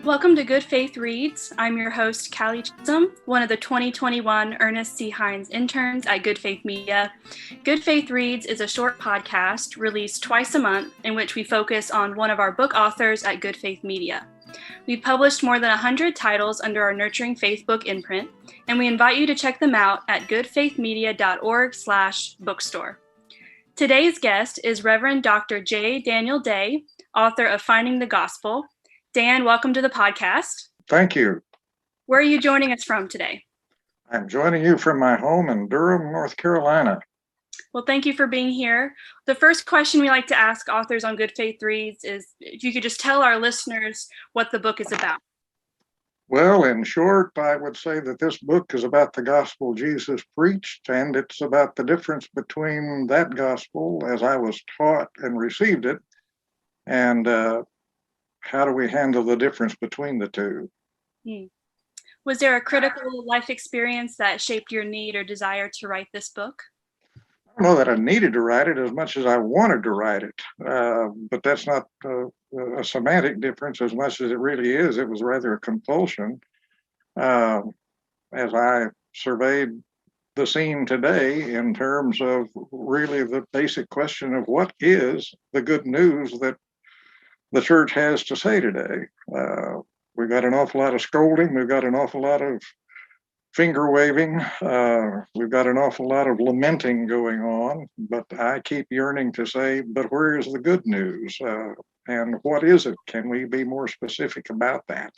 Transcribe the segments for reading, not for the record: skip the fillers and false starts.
Welcome to Good Faith Reads. I'm your host, Callie Chisholm, one of the 2021 Ernest C. Hines interns at Good Faith Media. Good Faith Reads is a short podcast released twice a month in which we focus on one of our book authors at Good Faith Media. We've published more than 100 titles under our Nurturing Faith book imprint, and we invite you to check them out at goodfaithmedia.org/bookstore. Today's guest is Reverend Dr. J. Daniel Day, author of Finding the Gospel. Dan, welcome to the podcast. Thank you. Where are you joining us from today? I'm joining you from my home in Durham, North Carolina. Well, thank you for being here. The first question we like to ask authors on Good Faith Reads is if you could just tell our listeners what the book is about. Well, in short, I would say that this book is about the gospel Jesus preached, and it's about the difference between that gospel as I was taught and received it, and how do we handle the difference between the two? Was there a critical life experience that shaped your need or desire to write this book? I don't know that I needed to write it as much as I wanted to write it, but that's not a semantic difference as much as it really is. It was rather a compulsion. As I surveyed the scene today in terms of really the basic question of what is the good news that the church has to say today. We've got an awful lot of scolding. We've got an awful lot of finger waving. We've got an awful lot of lamenting going on. But I keep yearning to say, but where is the good news? And what is it? Can we be more specific about that?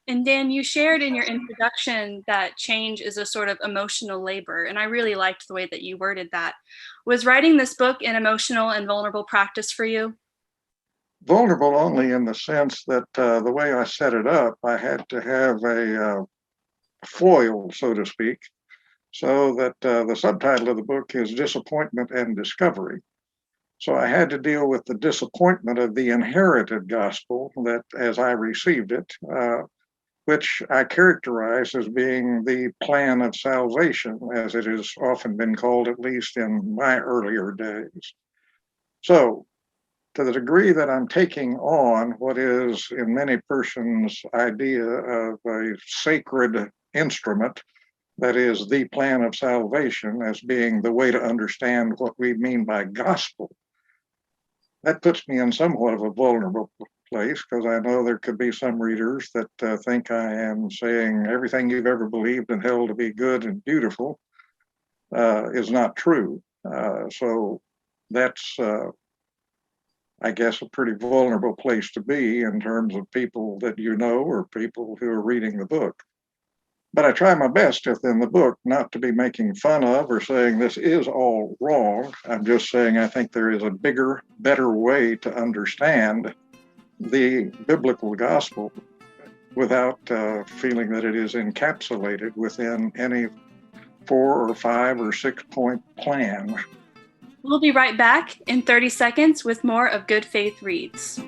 And Dan, you shared in your introduction that change is a sort of emotional labor. And I really liked the way that you worded that. Was writing this book an emotional and vulnerable practice for you? Vulnerable only in the sense that the way I set it up, I had to have a foil, so to speak, so that the subtitle of the book is Disappointment and Discovery. So I had to deal with the disappointment of the inherited gospel that as I received it, which I characterize as being the plan of salvation, as it has often been called, at least in my earlier days. So to the degree that I'm taking on what is in many persons' idea of a sacred instrument, that is the plan of salvation as being the way to understand what we mean by gospel, that puts me in somewhat of a vulnerable place because I know there could be some readers that think I am saying everything you've ever believed and held to be good and beautiful is not true. So that's I guess, a pretty vulnerable place to be in terms of people that you know or people who are reading the book. But I try my best within the book not to be making fun of or saying this is all wrong. I'm just saying I think there is a bigger, better way to understand the biblical gospel without feeling that it is encapsulated within any 4 or 5 or 6 point plan. We'll be right back in 30 seconds with more of Good Faith Reads.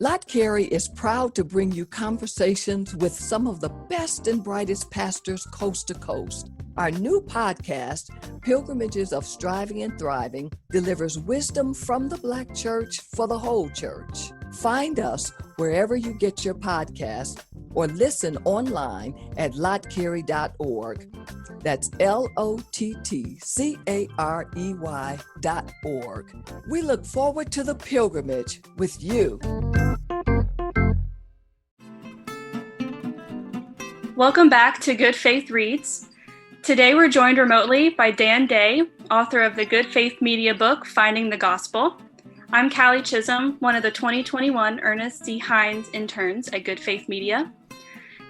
Lott Carey is proud to bring you conversations with some of the best and brightest pastors coast to coast. Our new podcast, Pilgrimages of Striving and Thriving, delivers wisdom from the Black church for the whole church. Find us wherever you get your podcast or listen online at lottcarey.org. That's LOTTCAREY.org. We look forward to the pilgrimage with you. Welcome back to Good Faith Reads. Today we're joined remotely by Dan Day, author of the Good Faith Media book, Finding the Gospel. I'm Callie Chisholm, one of the 2021 Ernest C. Hines interns at Good Faith Media.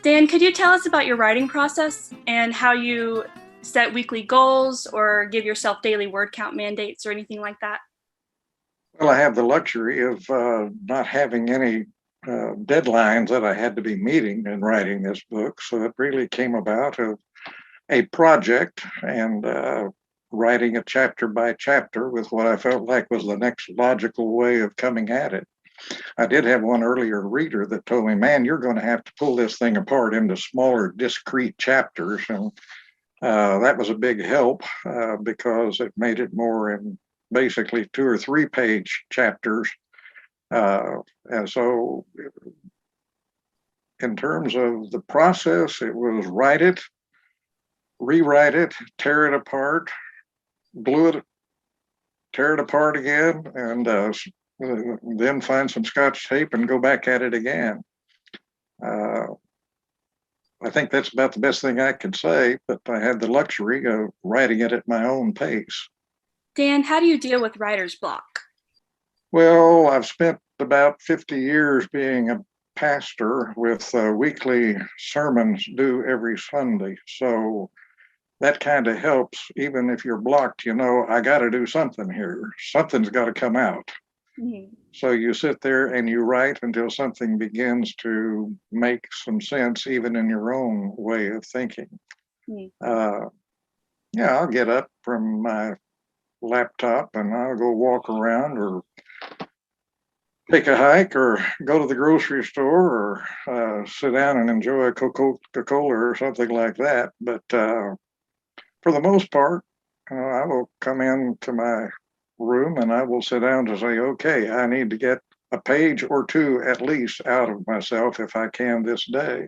Dan, could you tell us about your writing process and how you set weekly goals or give yourself daily word count mandates or anything like that? Well, I have the luxury of not having any deadlines that I had to be meeting in writing this book. So it really came about of a project and writing it chapter by chapter with what I felt like was the next logical way of coming at it. I did have one earlier reader that told me, man, you're going to have to pull this thing apart into smaller, discrete chapters. And that was a big help because it made it more basically 2 or 3 page chapters. And so in terms of the process, it was write it, rewrite it, tear it apart, glue it, tear it apart again, and then find some Scotch tape and go back at it again. I think that's about the best thing I could say, but I had the luxury of writing it at my own pace. Dan, how do you deal with writer's block? Well, I've spent about 50 years being a pastor with weekly sermons due every Sunday. So that kind of helps. Even if you're blocked, I got to do something here. Something's got to come out. Mm-hmm. So you sit there and you write until something begins to make some sense, even in your own way of thinking. Mm-hmm. I'll get up from my laptop and I'll go walk around or take a hike or go to the grocery store or sit down and enjoy a Coca-Cola or something like that. But for the most part, I will come into my room and I will sit down to say, okay, I need to get a page or 2 at least out of myself if I can this day.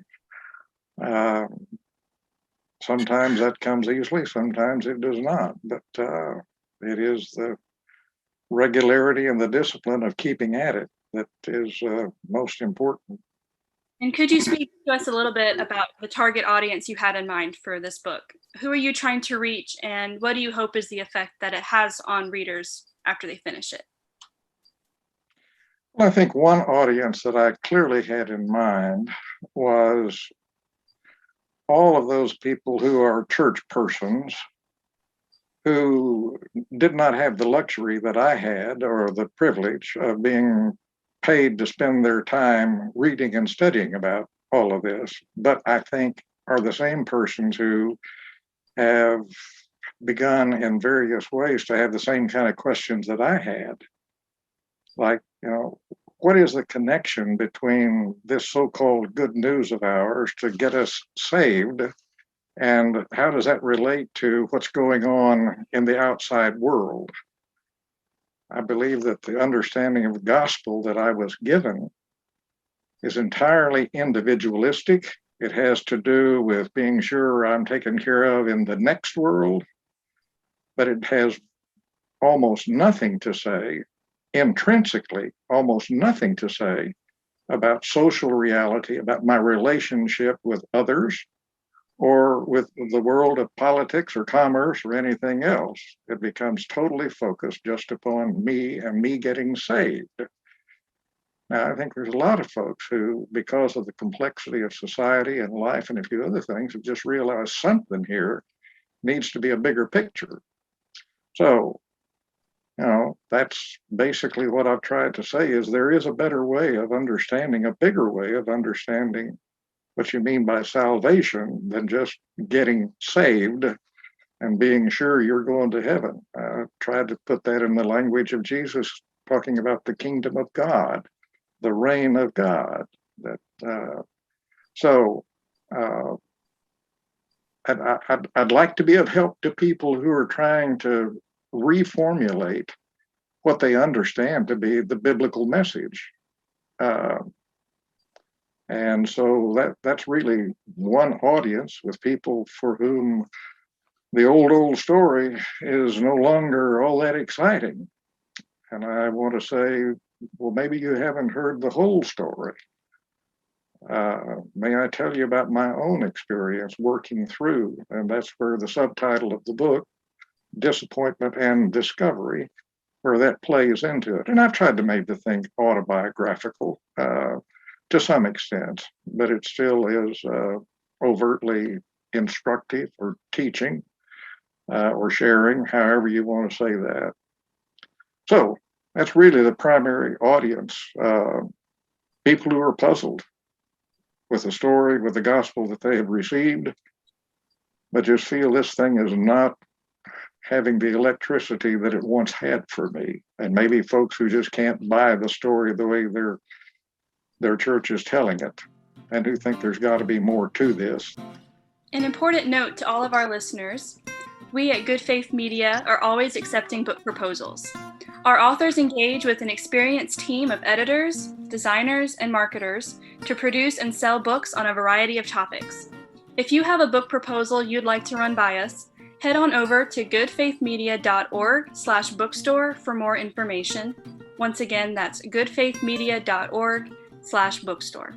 Sometimes that comes easily, sometimes it does not, but it is the regularity and the discipline of keeping at it that is most important. And could you speak to us a little bit about the target audience you had in mind for this book? Who are you trying to reach, and what do you hope is the effect that it has on readers after they finish it? Well, I think one audience that I clearly had in mind was all of those people who are church persons who did not have the luxury that I had or the privilege of being paid to spend their time reading and studying about all of this, but I think are the same persons who have begun in various ways to have the same kind of questions that I had. Like, what is the connection between this so-called good news of ours to get us saved? And how does that relate to what's going on in the outside world? I believe that the understanding of the gospel that I was given is entirely individualistic. It has to do with being sure I'm taken care of in the next world, but it has almost nothing to say, intrinsically, almost nothing to say about social reality, about my relationship with others, or with the world of politics or commerce or anything else. It becomes totally focused just upon me and me getting saved. Now, I think there's a lot of folks who, because of the complexity of society and life and a few other things, have just realized something here needs to be a bigger picture. So, that's basically what I've tried to say is there is a better way of understanding, a bigger way of understanding what you mean by salvation than just getting saved and being sure you're going to heaven. I tried to put that in the language of Jesus, talking about the kingdom of God, the reign of God. I'd like to be of help to people who are trying to reformulate what they understand to be the biblical message. And so that's really one audience with people for whom the old story is no longer all that exciting. And I want to say, well, maybe you haven't heard the whole story. May I tell you about my own experience working through, and that's where the subtitle of the book, Disappointment and Discovery, where that plays into it. And I've tried to make the thing autobiographical to some extent, but it still is overtly instructive or teaching or sharing, however you want to say that. So that's really the primary audience, people who are puzzled with the story, with the gospel that they have received, but just feel this thing is not having the electricity that it once had for me. And maybe folks who just can't buy the story the way their church is telling it, and who think there's got to be more to this. An important note to all of our listeners, We at Good Faith Media are always accepting book proposals. Our authors engage with an experienced team of editors, designers, and marketers to produce and sell books on a variety of topics. If you have a book proposal you'd like to run by us, head on over to goodfaithmedia.org/bookstore for more information. Once again, that's goodfaithmedia.org/bookstore.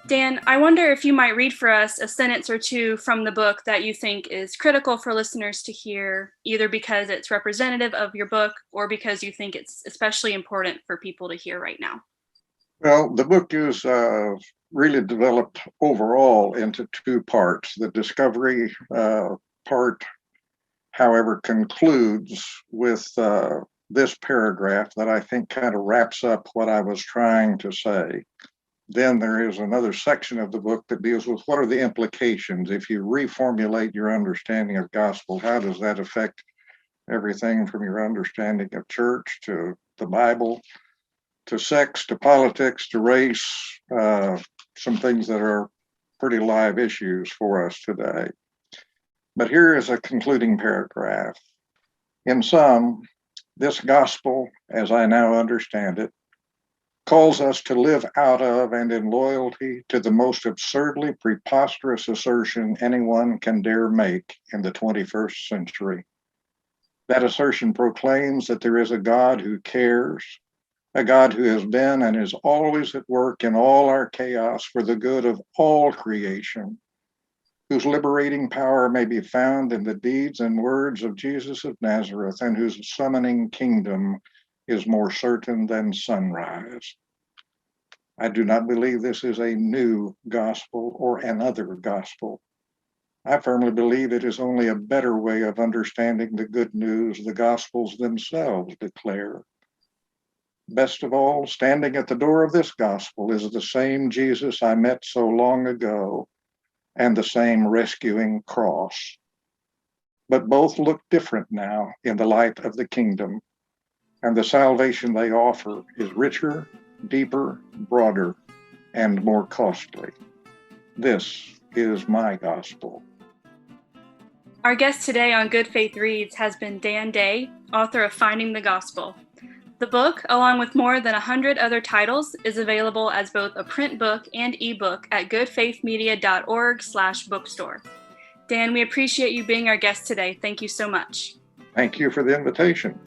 Dan, I wonder if you might read for us a sentence or two from the book that you think is critical for listeners to hear, either because it's representative of your book or because you think it's especially important for people to hear right now. Well, the book is really developed overall into two parts. The discovery part, however, concludes with this paragraph that I think kind of wraps up what I was trying to say. Then there is another section of the book that deals with what are the implications. If you reformulate your understanding of gospel, how does that affect everything from your understanding of church to the Bible, to sex, to politics, to race, some things that are pretty live issues for us today. But here is a concluding paragraph. In sum, this gospel, as I now understand it, calls us to live out of and in loyalty to the most absurdly preposterous assertion anyone can dare make in the 21st century. That assertion proclaims that there is a God who cares, a God who has been and is always at work in all our chaos for the good of all creation, whose liberating power may be found in the deeds and words of Jesus of Nazareth, and whose summoning kingdom is more certain than sunrise. I do not believe this is a new gospel or another gospel. I firmly believe it is only a better way of understanding the good news the gospels themselves declare. Best of all, standing at the door of this gospel is the same Jesus I met so long ago and the same rescuing cross. But both look different now in the light of the kingdom, and the salvation they offer is richer, deeper, broader, and more costly. This is my gospel. Our guest today on Good Faith Reads has been Dan Day, author of Finding the Gospel. The book, along with more than 100 other titles, is available as both a print book and ebook at goodfaithmedia.org/bookstore. Dan, we appreciate you being our guest today. Thank you so much. Thank you for the invitation.